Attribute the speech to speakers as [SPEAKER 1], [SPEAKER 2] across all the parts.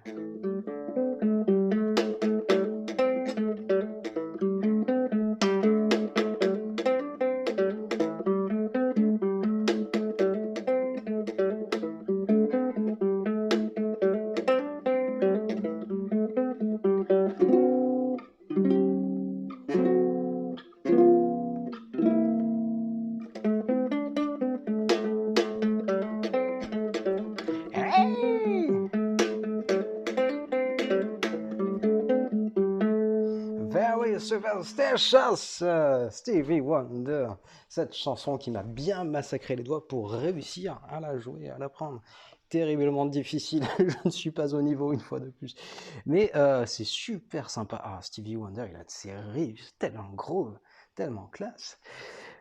[SPEAKER 1] Hey! Very superstitious, Stevie Wonder. Cette chanson qui m'a bien massacré les doigts pour réussir à la jouer, à l'apprendre. Terriblement difficile, je ne suis pas au niveau une fois de plus. Mais c'est super sympa. Ah, Stevie Wonder, il a de ses riffs tellement gros, tellement classe.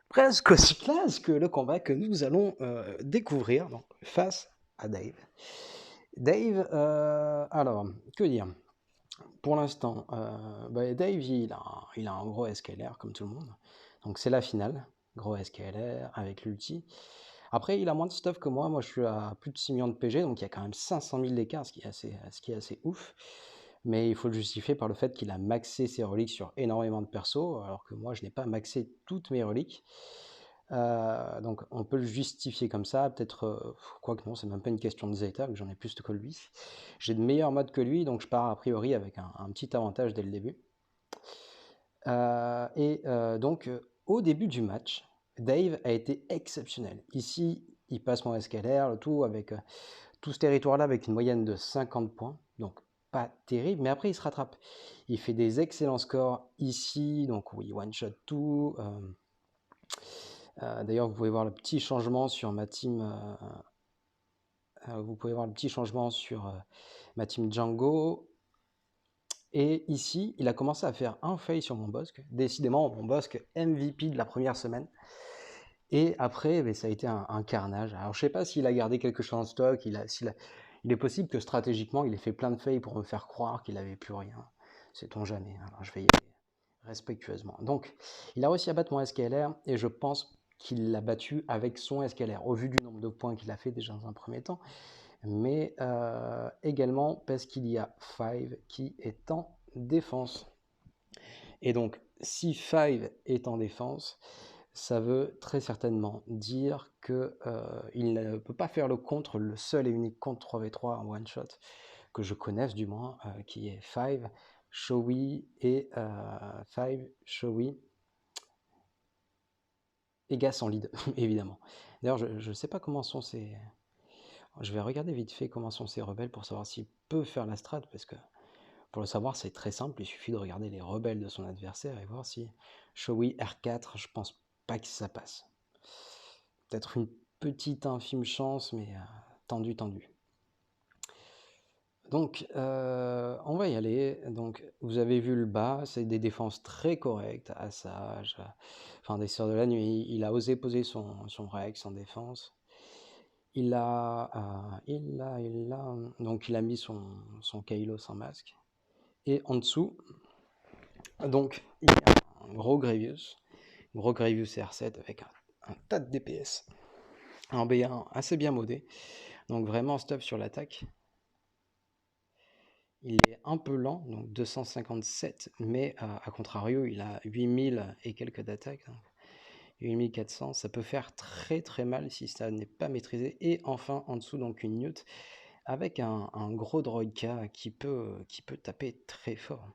[SPEAKER 1] Presque aussi classe que le combat que nous allons découvrir donc, face à Dave. Dave, alors, que dire? Pour l'instant, Dave, il a un gros SKLR comme tout le monde. Donc c'est la finale, gros SKLR avec l'ulti. Après, il a moins de stuff que moi. Moi, je suis à plus de 6 millions de PG, donc il y a quand même 500 000 d'écart, ce qui est assez ouf. Mais il faut le justifier par le fait qu'il a maxé ses reliques sur énormément de persos, alors que moi, je n'ai pas maxé toutes mes reliques. Donc on peut le justifier comme ça, peut-être, quoique non, c'est même pas une question de Zeta, vu que j'en ai plus que lui. J'ai de meilleurs modes que lui, donc je pars a priori avec un petit avantage dès le début. Donc au début du match, Dave a été exceptionnel. Ici, il passe mon SKLR, le tout avec tout ce territoire-là avec une moyenne de 50 points, donc pas terrible, mais après il se rattrape. Il fait des excellents scores ici, donc oui, one-shot tout. D'ailleurs, vous pouvez voir le petit changement sur ma team. Vous pouvez voir le petit changement sur ma team Django. Et ici, il a commencé à faire un fail sur mon Bosque. Décidément, mon Bosque MVP de la première semaine. Et après, ça a été un carnage. Alors, je sais pas s'il a gardé quelque chose en stock. Il est possible que stratégiquement, il ait fait plein de fails pour me faire croire qu'il n'avait plus rien. Sait-on jamais. Alors, je vais y aller respectueusement. Donc, il a réussi à battre mon SKLR et je pense qu'il l'a battu avec son SKLR, au vu du nombre de points qu'il a fait déjà dans un premier temps, mais également parce qu'il y a Five qui est en défense. Et donc, si Five est en défense, ça veut très certainement dire qu'il ne peut pas faire le contre, le seul et unique contre 3v3 en one shot que je connaisse du moins, qui est Five, Showy et Five, Showy et Gas en lead, évidemment. D'ailleurs, je ne sais pas comment sont ces... Je vais regarder vite fait comment sont ces rebelles pour savoir s'il peut faire la strat, parce que pour le savoir, c'est très simple, il suffit de regarder les rebelles de son adversaire et voir si Showy R4, je pense pas que ça passe. Peut-être une petite infime chance, mais tendu. Donc, on va y aller. Donc, vous avez vu le bas, c'est des défenses très correctes. Assage, enfin des Sœurs de la Nuit. Il a osé poser son Rex en défense. Donc, il a mis son Kylo sans masque. Et en dessous, donc, il y a un gros Grievous R7 avec un tas de DPS. Un B1 assez bien modé. Donc, vraiment stuff sur l'attaque. Il est un peu lent, donc 257, mais à contrario, il a 8000 et quelques d'attaque, 8400, ça peut faire très très mal si ça n'est pas maîtrisé. Et enfin, en dessous, donc une Newt avec un gros droïka qui peut taper très fort.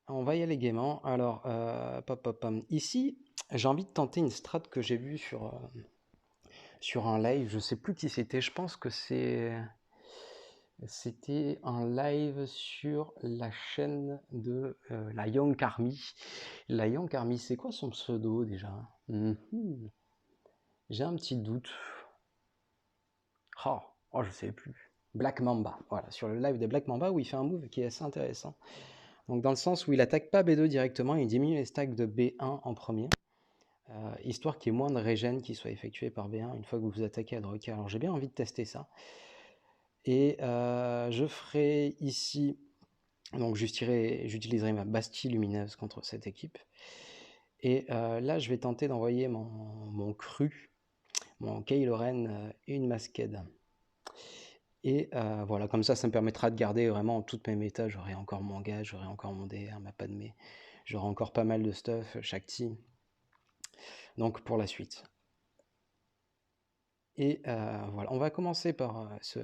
[SPEAKER 1] On va y aller gaiement. Alors, ici, j'ai envie de tenter une strat que j'ai vue sur un live, je sais plus qui c'était, je pense que c'était un live sur la chaîne de la Young Army. La Young Army, c'est quoi son pseudo déjà? J'ai un petit doute. Je sais plus. Black Mamba, voilà, sur le live de Black Mamba où il fait un move qui est assez intéressant. Donc dans le sens où il attaque pas B2 directement, il diminue les stacks de B1 en premier, histoire qu'il y ait moins de régène qui soit effectué par B1 une fois que vous attaquez à droite. Alors j'ai bien envie de tester ça. Et je ferai ici, donc j'utiliserai ma Bastille Lumineuse contre cette équipe. Et là, je vais tenter d'envoyer mon cru, mon Kylo Ren et une Masked. Et voilà, comme ça me permettra de garder vraiment toutes mes méta. J'aurai encore mon gage, j'aurai encore mon DR, ma Padmé. J'aurai encore pas mal de stuff, chaque team. Donc pour la suite. Et voilà, on va commencer par ce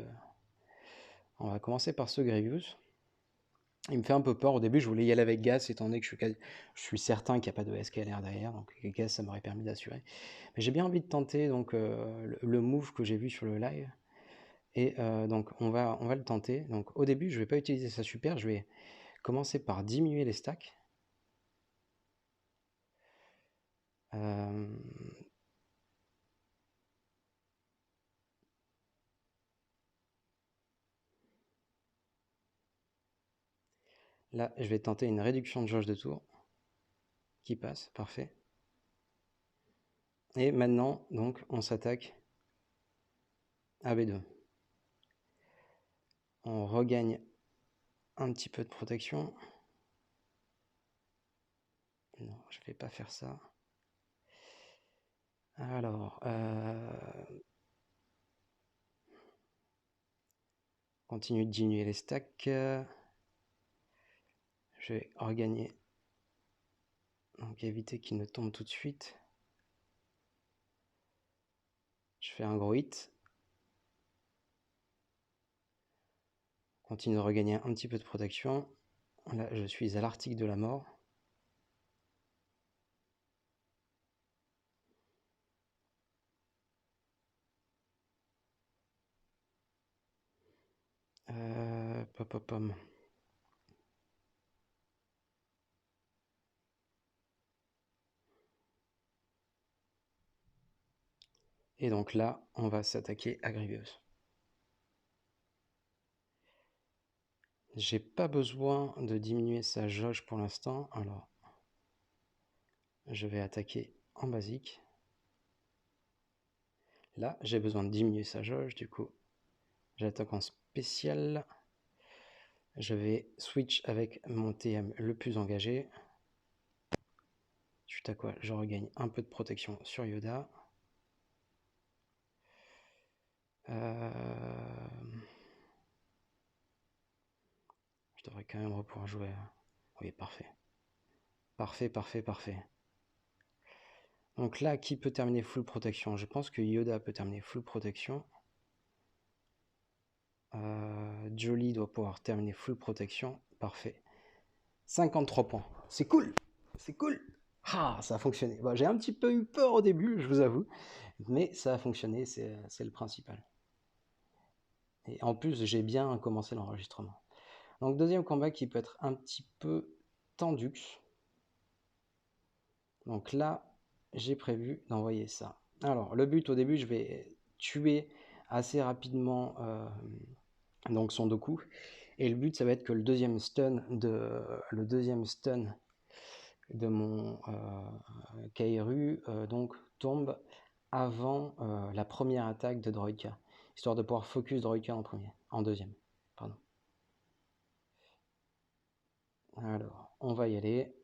[SPEAKER 1] Grievous. Il me fait un peu peur au début, je voulais y aller avec Gas, étant donné que je suis certain qu'il n'y a pas de SKLR derrière, donc Gas ça m'aurait permis d'assurer. Mais j'ai bien envie de tenter donc le move que j'ai vu sur le live. Et donc on va le tenter. Donc au début je vais pas utiliser sa super, je vais commencer par diminuer les stacks. Là je vais tenter une réduction de jauge de tour qui passe, parfait. Et maintenant donc on s'attaque à B2. On regagne un petit peu de protection. Non, je vais pas faire ça. Alors, continue de diminuer les stacks. Je vais regagner. Donc éviter qu'il ne tombe tout de suite. Je fais un gros hit. Continue de regagner un petit peu de protection. Là, je suis à l'article de la mort. Pom. Et donc là, on va s'attaquer à Grievous. J'ai pas besoin de diminuer sa jauge pour l'instant, alors je vais attaquer en basique. Là, j'ai besoin de diminuer sa jauge, du coup, j'attaque en spécial. Je vais switch avec mon TM le plus engagé. Suite à quoi, je regagne un peu de protection sur Yoda. Je devrais quand même pouvoir jouer. Oui, parfait. Parfait. Donc là, qui peut terminer full protection? Je pense que Yoda peut terminer full protection. Jolie doit pouvoir terminer full protection. Parfait. 53 points. C'est cool. Ah, ça a fonctionné. Bon, j'ai un petit peu eu peur au début, je vous avoue. Mais ça a fonctionné, c'est le principal. Et en plus, j'ai bien commencé l'enregistrement. Donc deuxième combat qui peut être un petit peu tendu. Donc là, j'ai prévu d'envoyer ça. Alors le but au début, je vais tuer assez rapidement donc son Doku. Et le but, ça va être que le deuxième stun de mon Kairu donc tombe avant la première attaque de Droidka, histoire de pouvoir focus Droidka en deuxième. Pardon. Alors, on va y aller.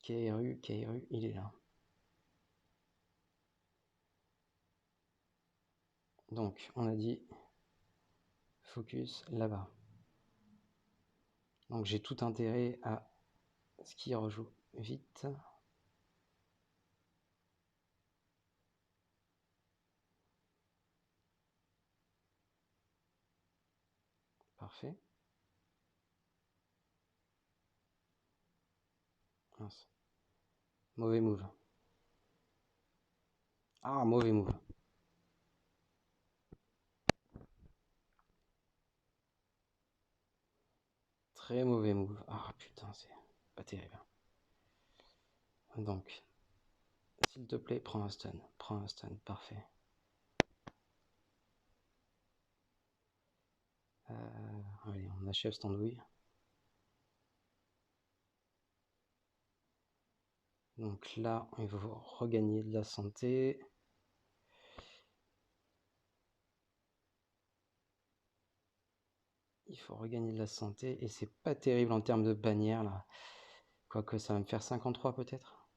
[SPEAKER 1] Kairu, il est là. Donc, on a dit focus là-bas. Donc, j'ai tout intérêt à ce qu'il rejoue vite. Parfait. Mince. Mauvais move. Ah, mauvais move. Très mauvais move. Ah putain, c'est pas terrible. Donc, s'il te plaît, prends un stun. Parfait. Allez, on achève cette andouille. Donc là, il faut regagner de la santé. Il faut regagner de la santé. Et c'est pas terrible en termes de bannière là. Quoique ça va me faire 53 peut-être.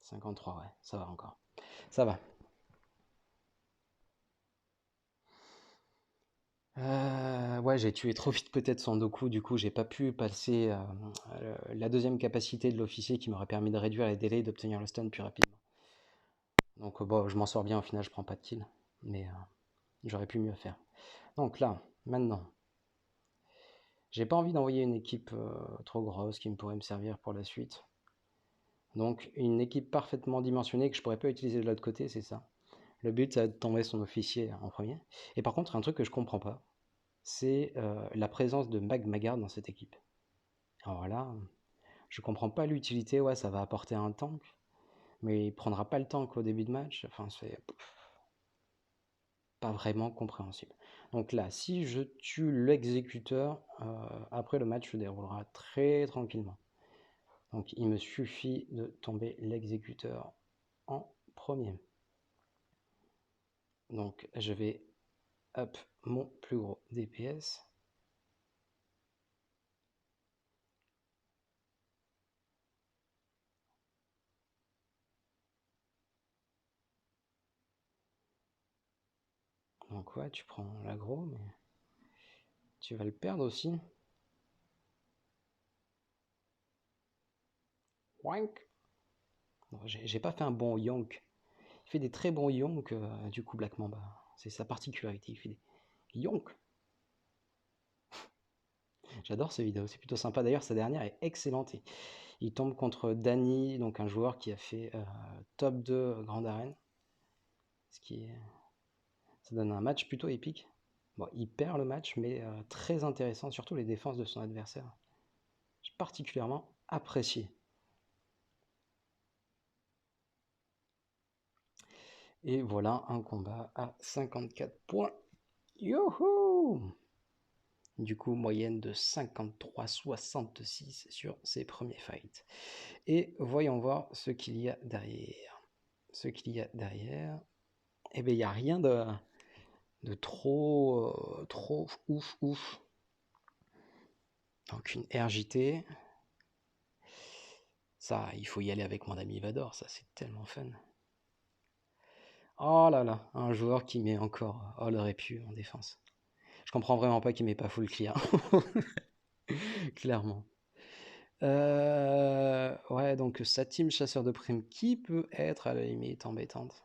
[SPEAKER 1] 53, ouais, ça va encore. Ça va. Ouais, j'ai tué trop vite peut-être Sandoku, du coup j'ai pas pu passer la deuxième capacité de l'officier qui m'aurait permis de réduire les délais et d'obtenir le stun plus rapidement. Donc bon, je m'en sors bien au final, je prends pas de kill, mais j'aurais pu mieux faire. Donc là, maintenant, j'ai pas envie d'envoyer une équipe trop grosse qui me pourrait me servir pour la suite. Donc une équipe parfaitement dimensionnée que je pourrais pas utiliser de l'autre côté, c'est ça. Le but, c'est de tomber son officier en premier. Et par contre, un truc que je comprends pas, c'est la présence de Magmagard dans cette équipe. Alors là, je comprends pas l'utilité. Ouais, ça va apporter un tank, mais il prendra pas le tank au début de match. Enfin, c'est pas vraiment compréhensible. Donc là, si je tue l'exécuteur, après le match se déroulera très tranquillement. Donc il me suffit de tomber l'exécuteur en premier. Donc je vais up mon plus gros DPS. Donc ouais, tu prends l'aggro, mais tu vas le perdre aussi. Wank. J'ai pas fait un bon yonk. Il fait des très bons yonk, du coup Black Mamba. C'est sa particularité, il fait des yonk. J'adore ces vidéos, c'est plutôt sympa. D'ailleurs, sa dernière est excellente. Il tombe contre Danny, donc un joueur qui a fait top 2 Grande Arène. Ça donne un match plutôt épique. Bon, il perd le match, mais très intéressant, surtout les défenses de son adversaire. J'ai particulièrement apprécié. Et voilà un combat à 54 points. Youhou! Du coup, moyenne de 53,66 sur ses premiers fights. Et voyons voir ce qu'il y a derrière. Ce qu'il y a derrière, eh bien, il n'y a rien de trop ouf. Donc une RJT. Ça, il faut y aller avec mon ami Vador, ça c'est tellement fun. Oh là là, un joueur qui met encore oh le répu en défense. Je comprends vraiment pas qu'il met pas full clear. Clairement. Ouais, donc sa team chasseur de primes qui peut être à la limite embêtante.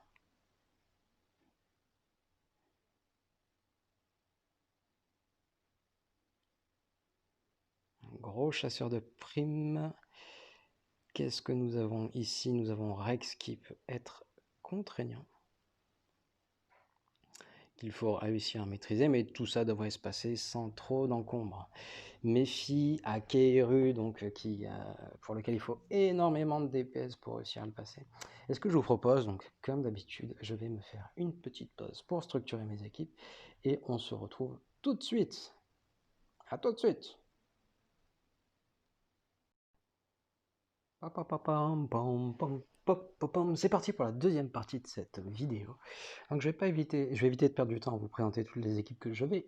[SPEAKER 1] Gros chasseur de primes. Qu'est-ce que nous avons ici? Nous avons Rex qui peut être contraignant. Qu'il faut réussir à maîtriser, mais tout ça devrait se passer sans trop d'encombre. Méfie à Keiru, donc pour lequel il faut énormément de DPS pour réussir à le passer. Et ce que je vous propose, donc comme d'habitude, je vais me faire une petite pause pour structurer mes équipes et on se retrouve tout de suite. À tout de suite. C'est parti pour la deuxième partie de cette vidéo. Donc je vais éviter de perdre du temps à vous présenter toutes les équipes que je vais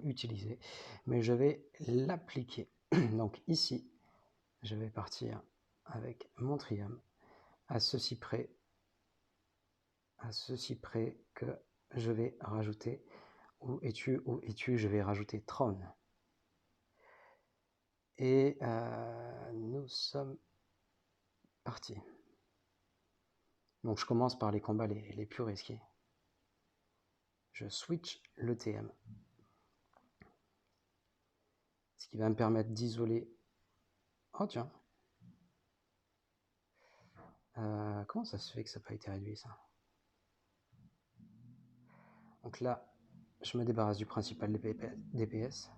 [SPEAKER 1] utiliser, mais je vais l'appliquer. Donc ici, je vais partir avec mon Trium à ceci près que je vais rajouter où es-tu, je vais rajouter Tron. Et nous sommes partis. Donc je commence par les combats les plus risqués. Je switch le TM. Ce qui va me permettre d'isoler... Oh tiens. Comment ça se fait que ça n'a pas été réduit ça? Donc là, je me débarrasse du principal DPS.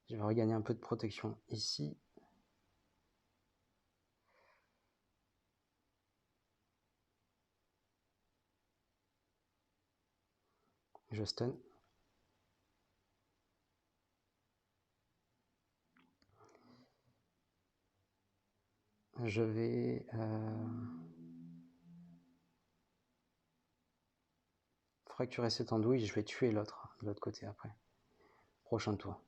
[SPEAKER 1] Je vais regagner un peu de protection ici. Je stun. je vais fracturer cette andouille, je vais tuer l'autre de l'autre côté après. Prochain tour.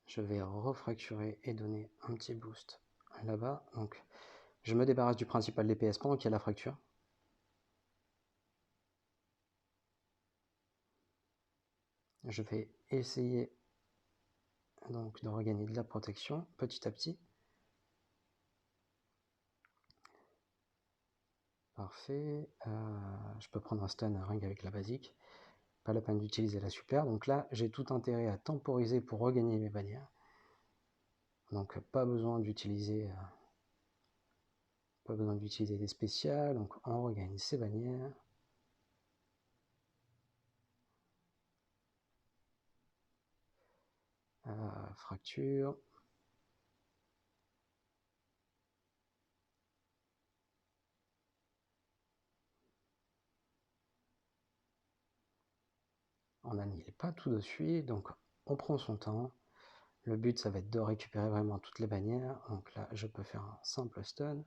[SPEAKER 1] Je vais refracturer et donner un petit boost là-bas. Donc, je me débarrasse du principal DPS pendant qu'il y a la fracture. Je vais essayer donc de regagner de la protection petit à petit. Parfait. Je peux prendre un stun à ring avec la basique. Pas la peine d'utiliser la super. Donc là, j'ai tout intérêt à temporiser pour regagner mes bannières. Donc pas besoin d'utiliser des spéciales. Donc on regagne ses bannières. Fracture. On n'annihile pas tout de suite, donc on prend son temps. Le but, ça va être de récupérer vraiment toutes les bannières. Donc là, je peux faire un simple stun.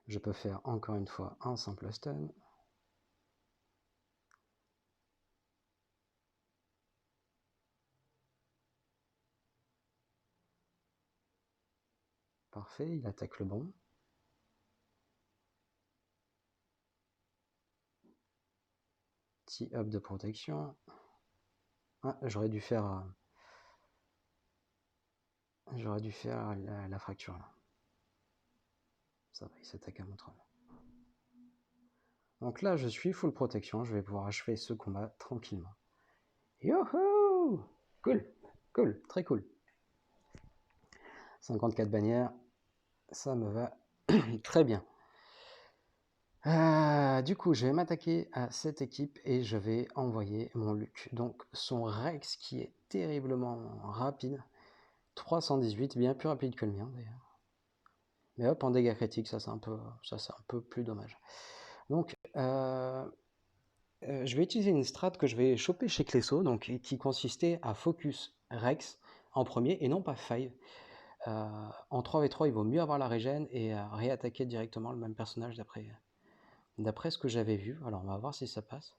[SPEAKER 1] Je peux faire encore une fois un simple stun. Parfait, il attaque le bon. Petit up de protection. Ah, j'aurais dû faire la fracture là. Ça va, il s'attaque à mon troll. Donc là, je suis full protection. Je vais pouvoir achever ce combat tranquillement. Youhou! Cool, cool, très cool. 54 bannières, ça me va très bien. Du coup, je vais m'attaquer à cette équipe et je vais envoyer mon Luc. Donc, son Rex qui est terriblement rapide. 318, bien plus rapide que le mien d'ailleurs. Mais hop, en dégâts critiques, ça c'est un peu plus dommage. Donc, je vais utiliser une strat que je vais choper chez Clesso, donc qui consistait à focus Rex en premier et non pas 5. En 3v3, il vaut mieux avoir la régène et réattaquer directement le même personnage d'après ce que j'avais vu. Alors on va voir si ça passe.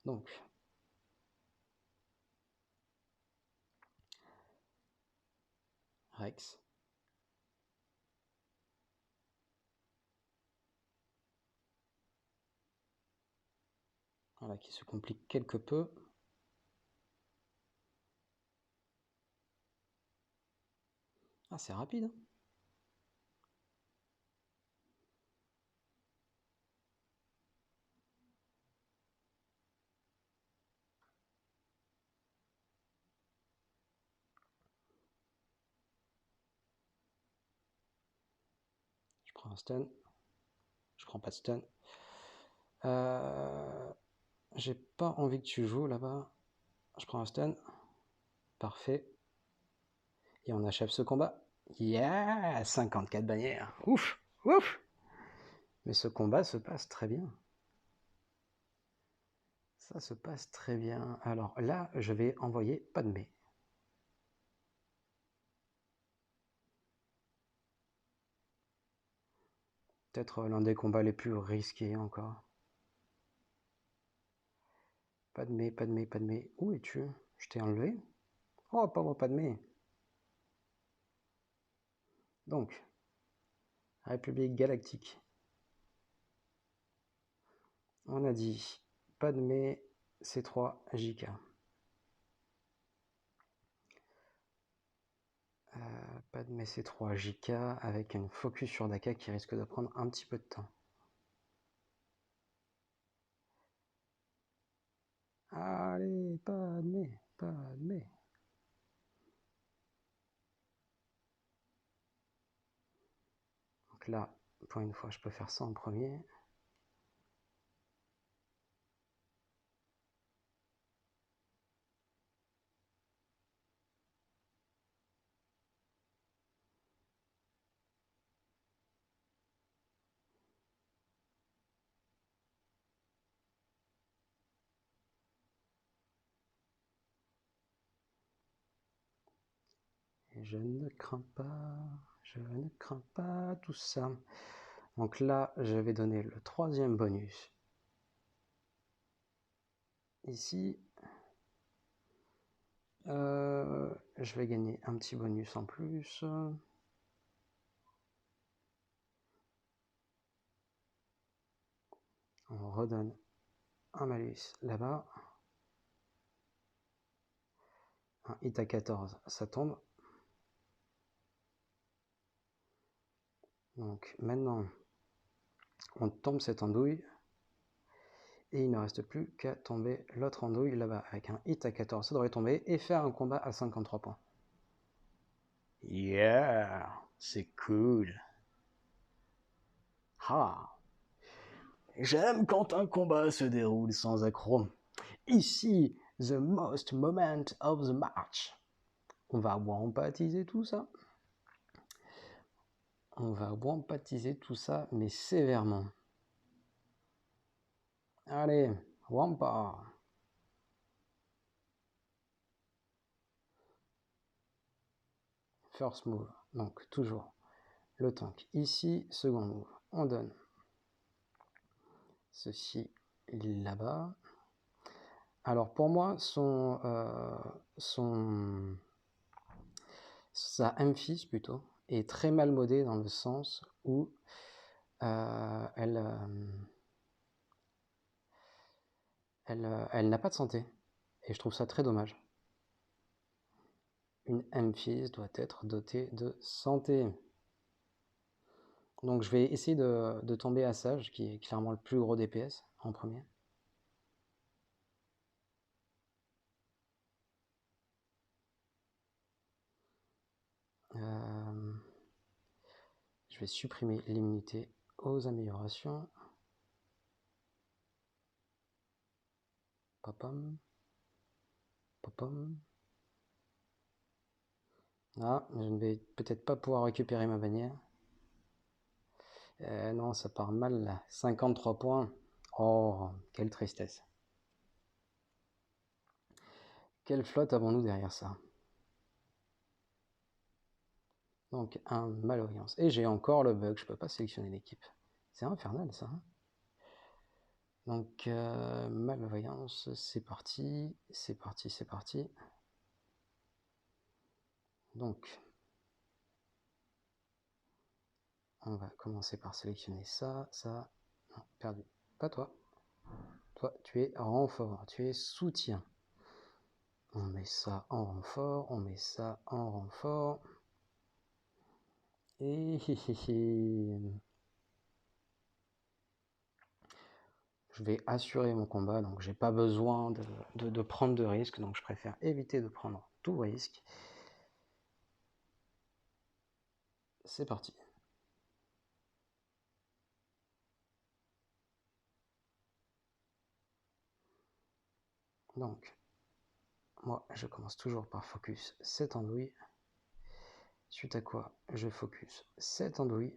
[SPEAKER 1] Donc, Rex. Voilà, qui se complique quelque peu. Ah, c'est rapide. Hein. Je prends un stun. Je prends pas de stun. J'ai pas envie que tu joues là-bas. Je prends un stun. Parfait. Et on achève ce combat. Yeah, 54 bannières. Ouf, ouf. Mais ce combat se passe très bien. Ça se passe très bien. Alors là, je vais envoyer Padmé. Peut-être l'un des combats les plus risqués encore. Padmé, Padmé, Padmé. Où es-tu? Je t'ai enlevé? Oh, pauvre Padmé. Donc, République Galactique. On a dit Padmé, C3, JK. Padmé, C3, JK avec une focus sur Daka qui risque de prendre un petit peu de temps. Allez, Padmé, Padmé. Donc là, pour une fois, je peux faire ça en premier. je ne crains pas tout ça. Donc là, je vais donner le troisième bonus. Ici, je vais gagner un petit bonus en plus. On redonne un malus là-bas. Un hit à 14, ça tombe. Donc maintenant, on tombe cette andouille. Et il ne reste plus qu'à tomber l'autre andouille là-bas. Avec un hit à 14, ça devrait tomber. Et faire un combat à 53 points. Yeah, c'est cool. Ah, j'aime quand un combat se déroule sans accroc. Ici, the most moment of the match. On va wampatiser tout ça. On va wampatiser tout ça, mais sévèrement. Allez, wampa. First move, donc toujours le tank. Ici, second move, on donne ceci là-bas. Alors pour moi, sa Memphis plutôt est très mal modée dans le sens où elle n'a pas de santé. Et je trouve ça très dommage. Une Memphis doit être dotée de santé. Donc je vais essayer de tomber à Sage, qui est clairement le plus gros DPS en premier. Je vais supprimer l'immunité aux améliorations. Popom. Popom. Ah, je ne vais peut-être pas pouvoir récupérer ma bannière. Non, ça part mal là. 53 points. Oh, quelle tristesse. Quelle flotte avons-nous derrière ça? Donc, un malvoyance. Et j'ai encore le bug, je peux pas sélectionner l'équipe. C'est infernal ça. Hein. Donc, malvoyance, c'est parti. C'est parti, c'est parti. Donc, on va commencer par sélectionner ça, ça. Non, perdu. Pas toi. Toi, tu es renfort, tu es soutien. On met ça en renfort, on met ça en renfort. Et je vais assurer mon combat, donc j'ai pas besoin de prendre de risques, donc je préfère éviter de prendre tout risque. C'est parti. Donc, moi, je commence toujours par focus cette andouille. Suite à quoi, je focus cette andouille.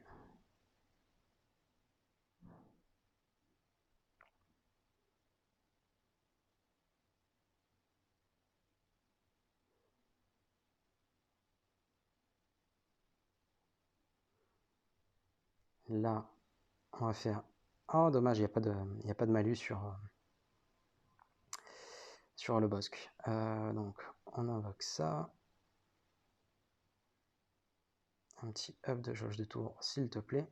[SPEAKER 1] Là, on va faire... Oh, dommage, il n'y a pas de malus sur le bosque. Donc, on invoque ça. Un petit up de jauge de tour, s'il te plaît.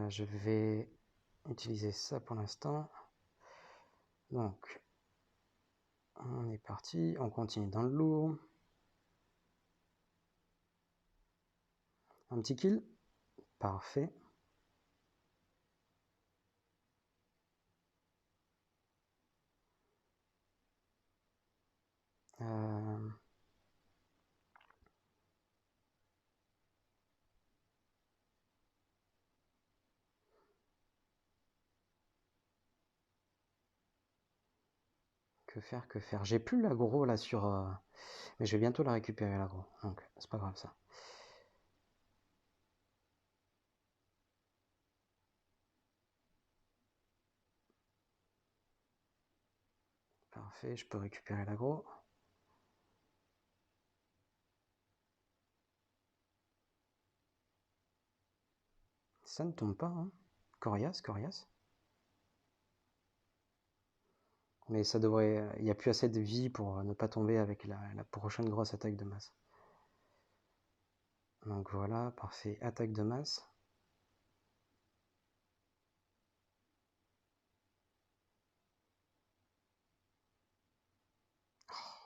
[SPEAKER 1] Je vais utiliser ça pour l'instant. Donc, on est parti, on continue dans le lourd. Un petit kill. Parfait. Que faire? J'ai plus l'aggro là sur Mais je vais bientôt la récupérer l'aggro, donc c'est pas grave ça. Parfait, je peux récupérer l'aggro. Ça ne tombe pas, hein. Coriace, coriace. Mais ça devrait... Il n'y a plus assez de vie pour ne pas tomber avec la prochaine grosse attaque de masse. Donc voilà, parfait. Attaque de masse.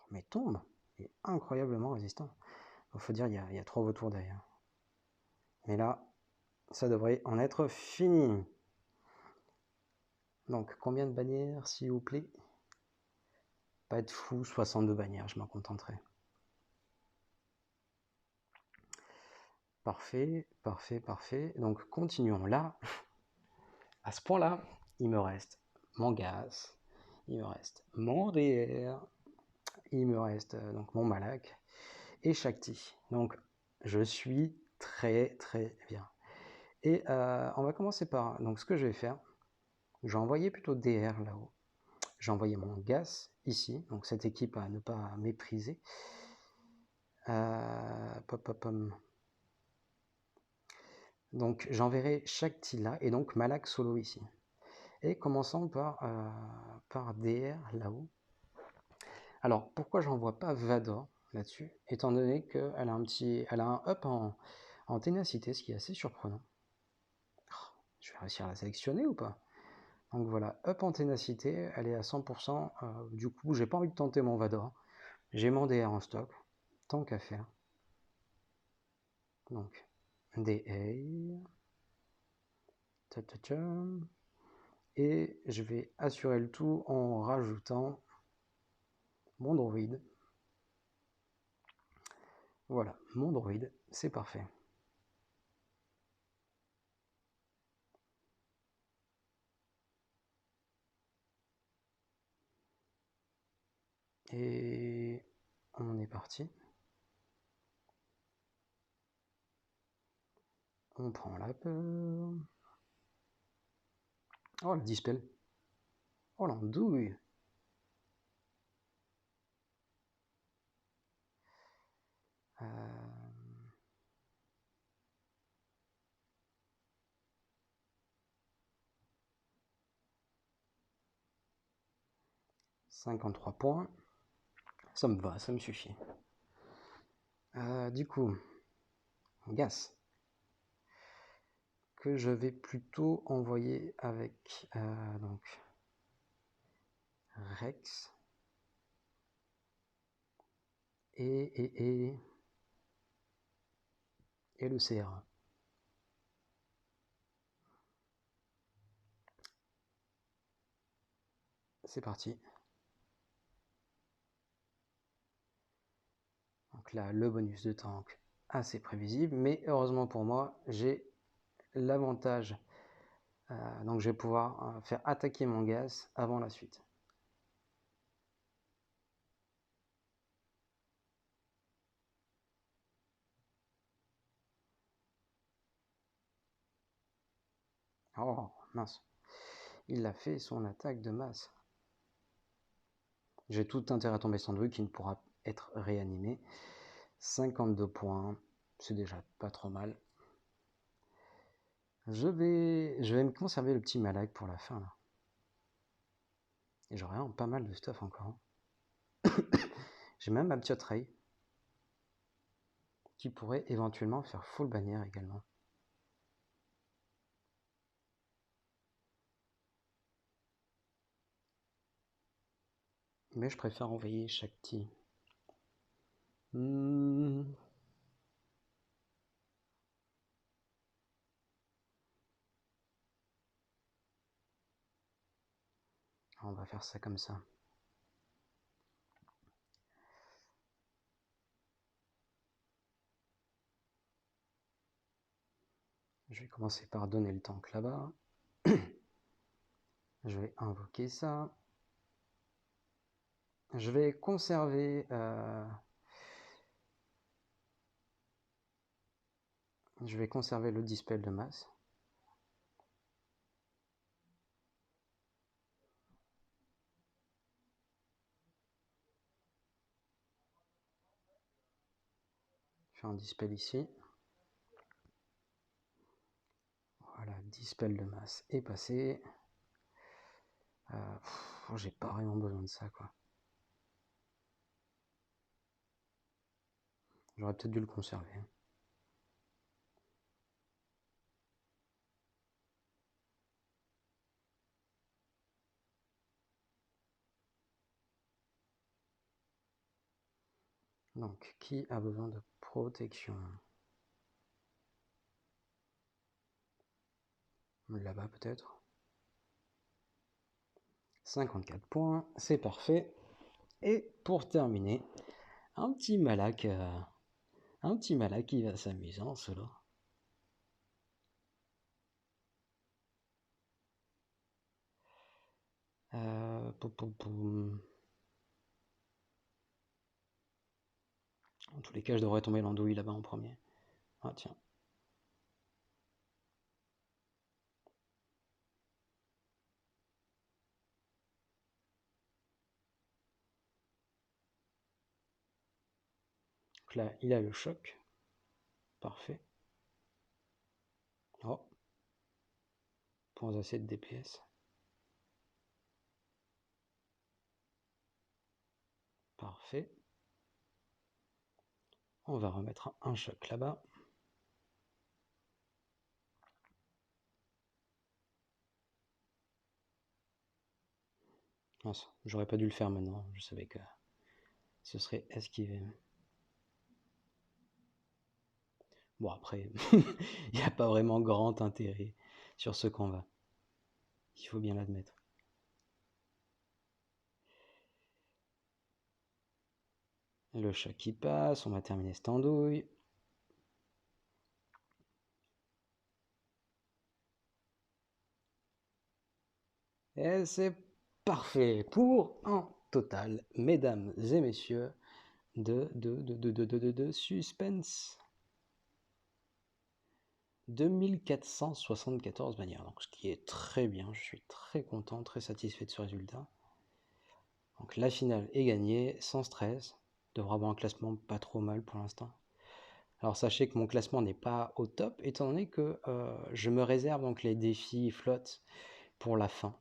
[SPEAKER 1] Mais tombe. Il est incroyablement résistant. Il faut dire, il y a 3 vautours derrière. Mais là, ça devrait en être fini. Donc, combien de bannières, s'il vous plaît? Pas être fou, 62 bannières, je m'en contenterai. Parfait, parfait, parfait. Donc, continuons là. À ce point-là, il me reste mon gaz, il me reste mon DR, il me reste donc mon Malak et Shakti. Donc, je suis très très bien. Et on va commencer par... Donc, ce que je vais faire, je vais envoyer plutôt DR là-haut. J'ai envoyé mon gas ici, donc cette équipe à ne pas mépriser. Donc j'enverrai Shakti là et donc Malak solo ici. Et commençons par DR là-haut. Alors pourquoi j'envoie pas Vador là-dessus, étant donné qu'elle a un up en ténacité, ce qui est assez surprenant. Oh, je vais réussir à la sélectionner ou pas? Donc voilà, up en ténacité, elle est à 100%. Du coup, j'ai pas envie de tenter mon Vador. J'ai mon DR en stock, tant qu'à faire. Donc, DA. Et je vais assurer le tout en rajoutant mon droïde. Voilà, mon droïde, c'est parfait. Et on est parti. On prend la peur. Oh, le dispel. Oh, l'andouille. Euh... 53 points. Ça me va, ça me suffit. Du coup, Gas. Que je vais plutôt envoyer avec donc Rex. Et le CR. C'est parti. Donc là, le bonus de tank assez prévisible, mais heureusement pour moi, j'ai l'avantage. Donc je vais pouvoir faire attaquer mon gaz avant la suite. Oh, mince. Il a fait son attaque de masse. J'ai tout intérêt à tomber Sandwich qui ne pourra être réanimé. 52 points, c'est déjà pas trop mal. Je vais me conserver le petit Malak pour la fin là. Et j'aurai vraiment pas mal de stuff encore. J'ai même ma petite Ray qui pourrait éventuellement faire full bannière également. Mais je préfère envoyer Shakti. On va faire ça comme ça. Je vais commencer par donner le tank là-bas. Je vais invoquer ça. Je vais conserver Je vais conserver le dispel de masse. Je fais un dispel ici. Voilà, dispel de masse est passé. J'ai pas vraiment besoin de ça, quoi. J'aurais peut-être dû le conserver. Donc, qui a besoin de protection? Là-bas, peut-être. 54 points, c'est parfait. Et pour terminer, un petit Malak qui va s'amuser en solo. En tous les cas, je devrais tomber l'andouille là-bas en premier. Ah tiens. Donc là, il a le choc. Parfait. Oh. Points assez de DPS. Parfait. On va remettre un choc là-bas. J'aurais pas dû le faire maintenant. Je savais que ce serait esquivé. Bon, après, il n'y a pas vraiment grand intérêt sur ce combat. Il faut bien l'admettre. Le choc qui passe, on va terminer cette andouille. Et c'est parfait pour un total, mesdames et messieurs, de suspense. 2474 bannières, donc ce qui est très bien, je suis très content, très satisfait de ce résultat. Donc la finale est gagnée, sans stress, devra avoir un classement pas trop mal pour l'instant. Alors sachez que mon classement n'est pas au top, étant donné que je me réserve donc les défis flotte pour la fin.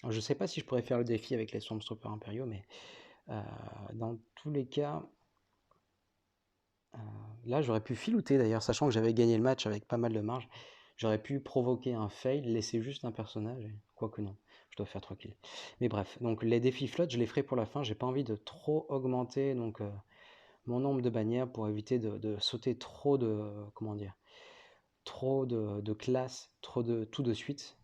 [SPEAKER 1] Alors, je ne sais pas si je pourrais faire le défi avec les Stormtroopers impériaux, mais dans tous les cas, là j'aurais pu filouter d'ailleurs, sachant que j'avais gagné le match avec pas mal de marge. J'aurais pu provoquer un fail, laisser juste un personnage, quoique non, je dois faire 3 kills. Mais bref, donc les défis flotte, je les ferai pour la fin, j'ai pas envie de trop augmenter donc mon nombre de bannières pour éviter de sauter trop de, comment dire, trop de classes, trop de tout de suite,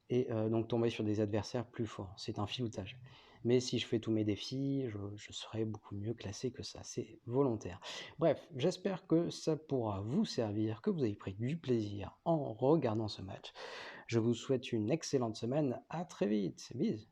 [SPEAKER 1] et donc tomber sur des adversaires plus forts. C'est un filoutage. Mais si je fais tous mes défis, je serai beaucoup mieux classé que ça. C'est volontaire. Bref, j'espère que ça pourra vous servir, que vous avez pris du plaisir en regardant ce match. Je vous souhaite une excellente semaine. À très vite. Bisous.